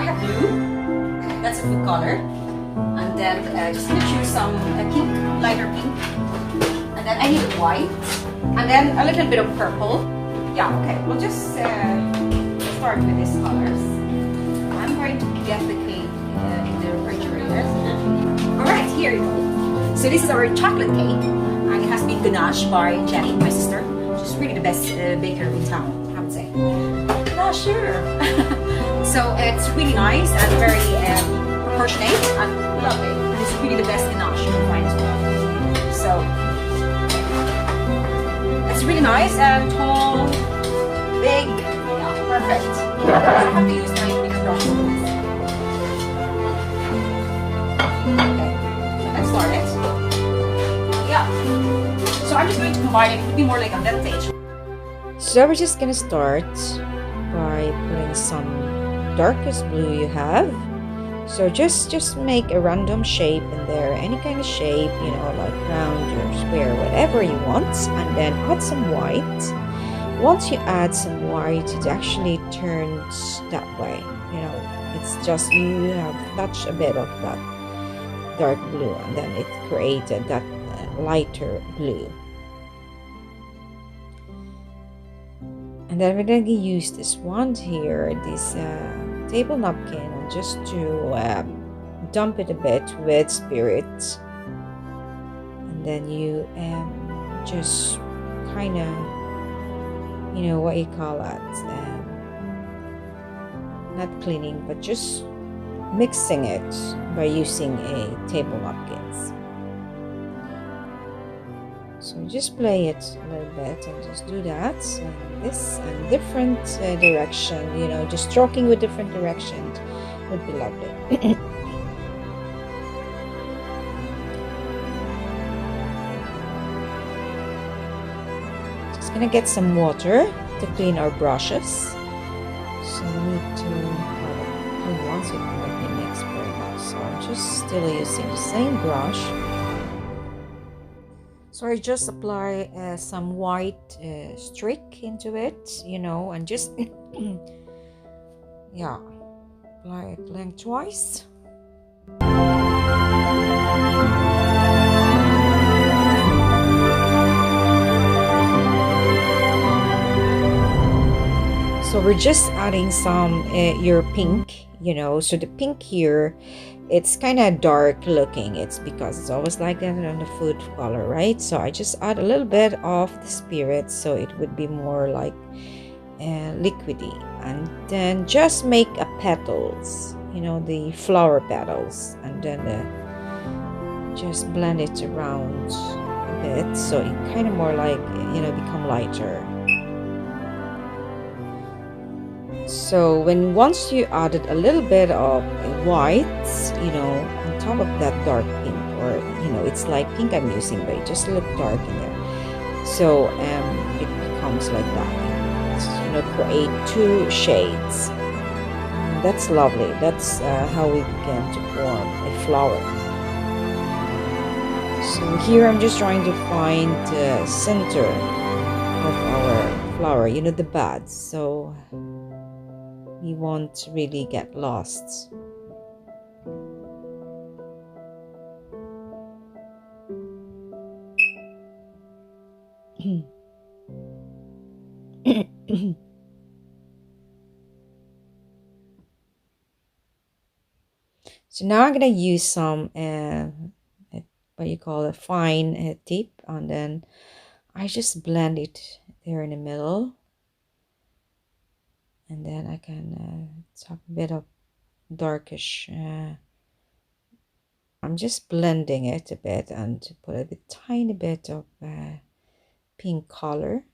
have blue. That's a food color. And then just gonna choose some pink, lighter pink. And then I need white. And then a little bit of purple. Yeah, okay. We'll just start with these colors. I'm going to get the cake in the refrigerator. Alright, here you go. So this is our chocolate cake. And it has been ganache by Jenny, my sister. She's really the best baker in town, I would say. Yeah, sure. So it's really nice and very proportionate and lovely. And it's really the best ganache you can find as well. So it's really nice and tall, big, yeah, perfect. I have to use my bigger brush for this. Okay, so let's start it. Yeah. So I'm just going to combine it. It would be more like a vintage. So we're just gonna start by putting some darkest blue you have. So just make a random shape in there, any kind of shape, you know, like round or square, whatever you want, and then add some white. Once you add some white, it actually turns that way, you know, it's just you have touched a bit of that dark blue and then it created that lighter blue. And then we're going to use this wand here, this table napkin, and just to dump it a bit with spirit. And then you just kind of, you know, what you call that, not cleaning, but just mixing it by using a table napkins. So just play it a little bit and just do that, and this and different direction, you know, just stroking with different directions would be lovely. Just gonna get some water to clean our brushes. So we need to clean once it might be mixed very much. So I'm just still using the same brush. So I just apply some white streak into it, you know, and just, yeah, apply it lengthwise. So we're just adding some your pink, you know, so the pink here, it's kind of dark looking. It's because it's always like that on the food color, right? So I just add a little bit of the spirit so it would be more like liquidy, and then just make a petals, you know, the flower petals, and then just blend it around a bit so it kind of more like, you know, become lighter. So once you added a little bit of white, you know, on top of that dark pink, or, you know, it's like pink I'm using, but it just look dark in there. So it becomes like that. It's, you know, create two shades. That's lovely. That's how we begin to form a flower. So here I'm just trying to find the center of our flower, you know, the buds. So we won't really get lost. So now I'm gonna use some what you call a fine tip, and then I just blend it there in the middle. And then I can tap a bit of darkish. I'm just blending it a bit and put a tiny bit of pink color.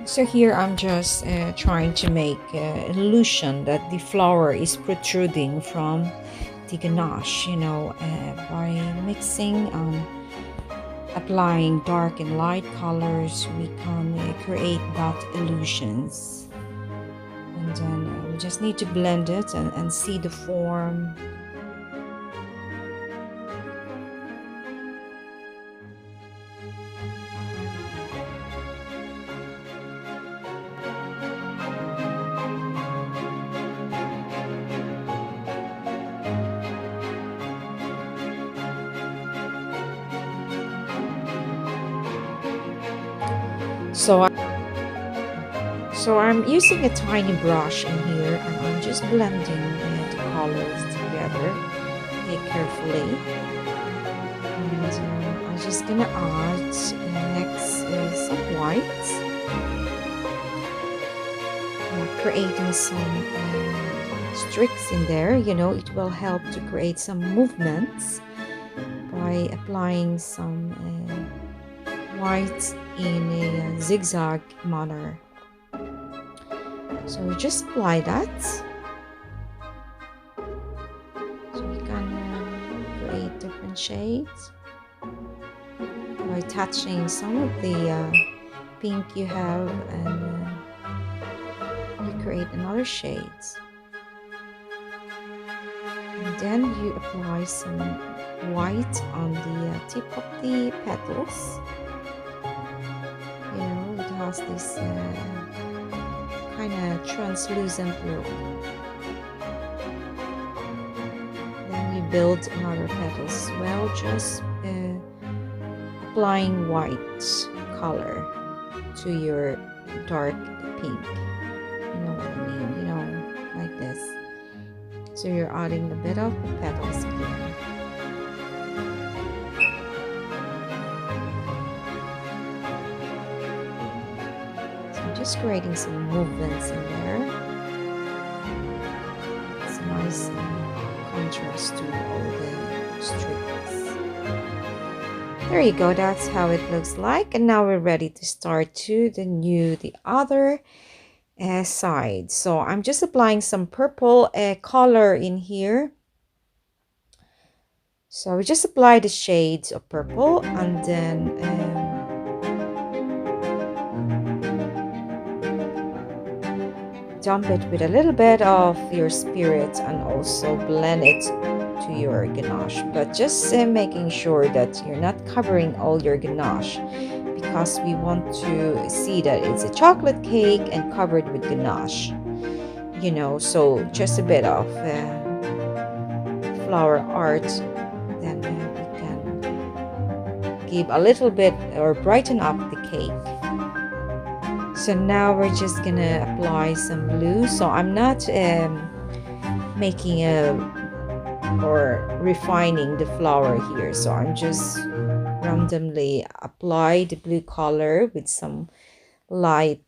So here I'm just trying to make an illusion that the flower is protruding from the ganache, you know, by mixing applying dark and light colors, we can create that illusions. And then we just need to blend it and see the form. So I'm using a tiny brush in here, and I'm just blending the colors together carefully. And I'm just gonna add next some white, creating some streaks in there. You know, it will help to create some movements by applying some white in a zigzag manner. So we just apply that. So you can create different shades by touching some of the pink you have, and you create another shades. And then you apply some white on the tip of the petals. You know, it has this kind of translucent look. Then you build another petals as well, just applying white color to your dark pink. You know what I mean? You know, like this. So you're adding a bit of petals again. Just creating some movements in there. It's a nice contrast to all the streaks. There you go, that's how it looks like. And now we're ready to start to the other side. So I'm just applying some purple color in here. So we just apply the shades of purple, and then dump it with a little bit of your spirit, and also blend it to your ganache, but just making sure that you're not covering all your ganache, because we want to see that it's a chocolate cake and covered with ganache, you know. So just a bit of flower art, then we can give a little bit or brighten up the cake. So now we're just gonna apply some blue. So I'm not making or refining the flower here. So I'm just randomly apply the blue color with some light,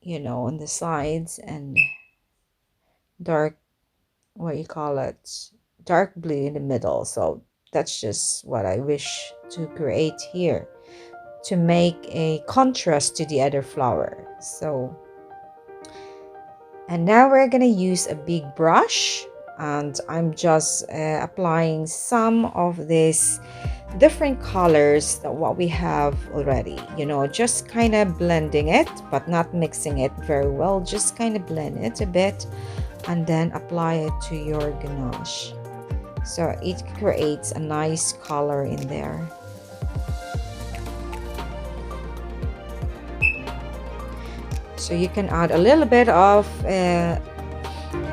you know, on the sides, and dark, what you call it, dark blue in the middle. So that's just what I wish to create here, to make a contrast to the other flower. So, and now we're gonna use a big brush, and I'm just applying some of these different colors that what we have already, you know, just kind of blending it, but not mixing it very well, just kind of blend it a bit, and then apply it to your ganache. So it creates a nice color in there. So you can add a little bit of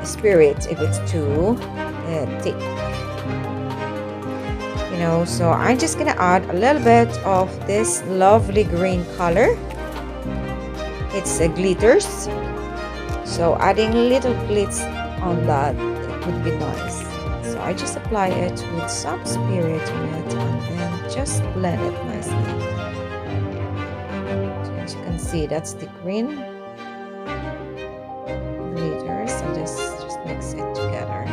spirit if it's too thick, you know. So I'm just gonna add a little bit of this lovely green color. It's glitters, so adding little glitz on that would be nice. So I just apply it with some spirit in it, and then just blend it nicely. So as you can see, that's the green glitters, and just mix it together.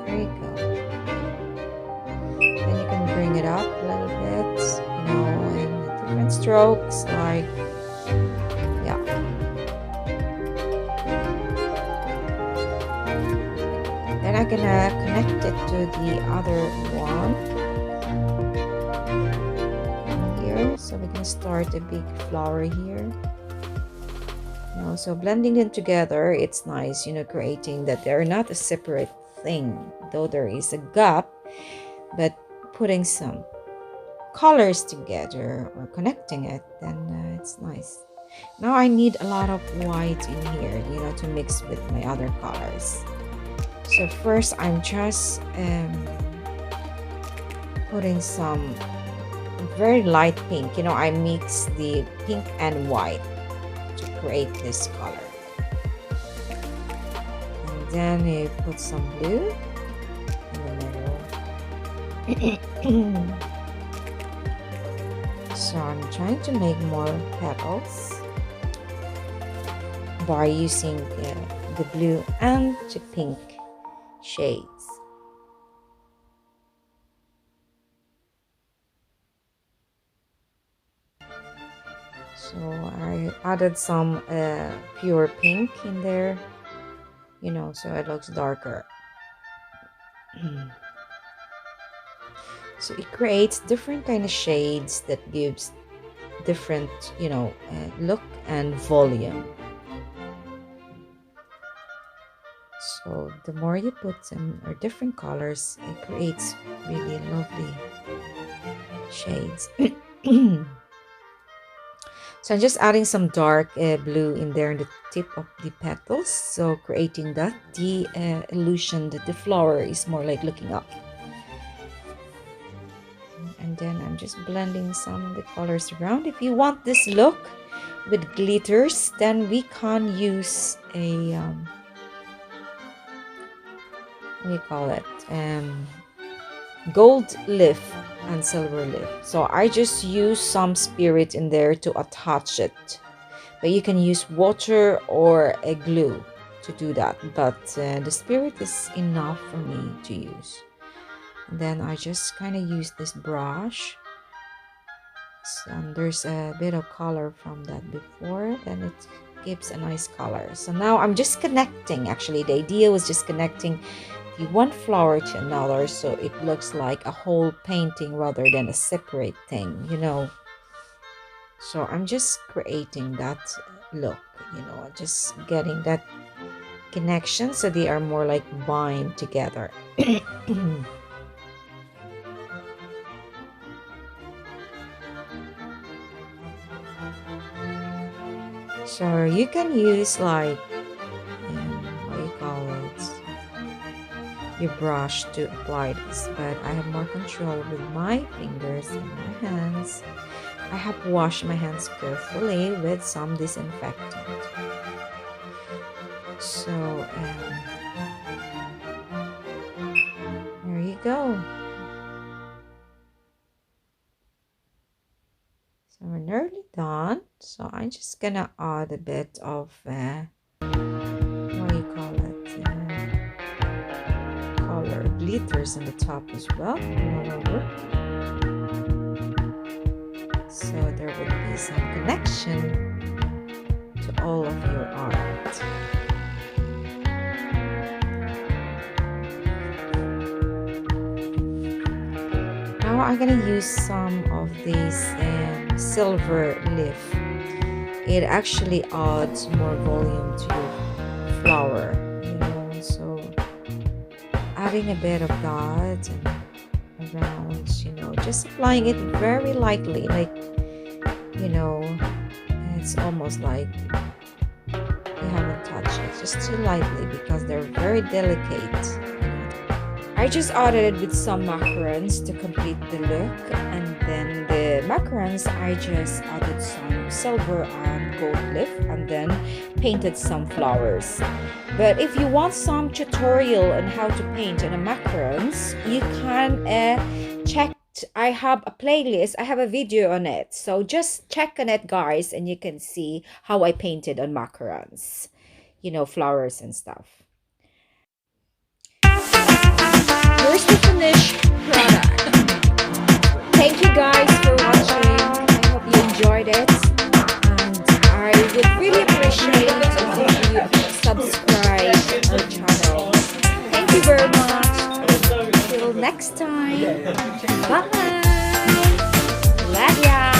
There you go. Then you can bring it up a little bit, you know, in different strokes, like, yeah. Then I'm gonna connect it to the other one. So we're gonna start a big flower here. So blending them together, it's nice, creating that they're not a separate thing, though there is a gap, but putting some colors together or connecting it, then it's nice. Now I need a lot of white in here, to mix with my other colors. So first I'm just putting some very light pink. I mix the pink and white to create this color. And then you put some blue in the middle. So I'm trying to make more petals by using the blue and the pink shades. So I added some pure pink in there, so it looks darker. So it creates different kind of shades that gives different, look and volume. So the more you put them or different colors, it creates really lovely shades. So I'm just adding some dark blue in there in the tip of the petals, so creating that the illusion that the flower is more like looking up. And then I'm just blending some of the colors around. If you want this look with glitters, then we can use a what do you call it, gold leaf and silver leaf. So I just use some spirit in there to attach it, but you can use water or a glue to do that, but the spirit is enough for me to use. And then I just kind of use this brush, and there's a bit of color from that before, then it gives a nice color. So now I'm just connecting. Actually, the idea was just connecting the one flower to another, so it looks like a whole painting rather than a separate thing, So I'm just creating that look, just getting that connection so they are more like bind together. So you can use like what do you call it, your brush to apply this, but I have more control with my fingers and my hands. I have washed my hands carefully with some disinfectant. So there you go. So we're nearly done. So I'm just gonna add a bit of what do you call it, color glitters on the top as well, all over, so there will be some connection to all of your art. Now I'm gonna use some of these silver leaf. It actually adds more volume to your flower, so adding a bit of that and around, just applying it very lightly, like, it's almost like you haven't touched it, just too lightly, because they're very delicate. I just added it with some macarons to complete the look, and then the macarons I just added some silver and gold leaf and then painted some flowers. But if you want some tutorial on how to paint on the macarons, you can check. I have a playlist, I have a video on it, so just check on it, guys, and you can see how I painted on macarons, flowers and stuff. Here's the finished product. Thank you guys for watching. I hope you enjoyed it, and I would really appreciate if you subscribe our channel. Thank you very much. Till next time. Bye. Love ya.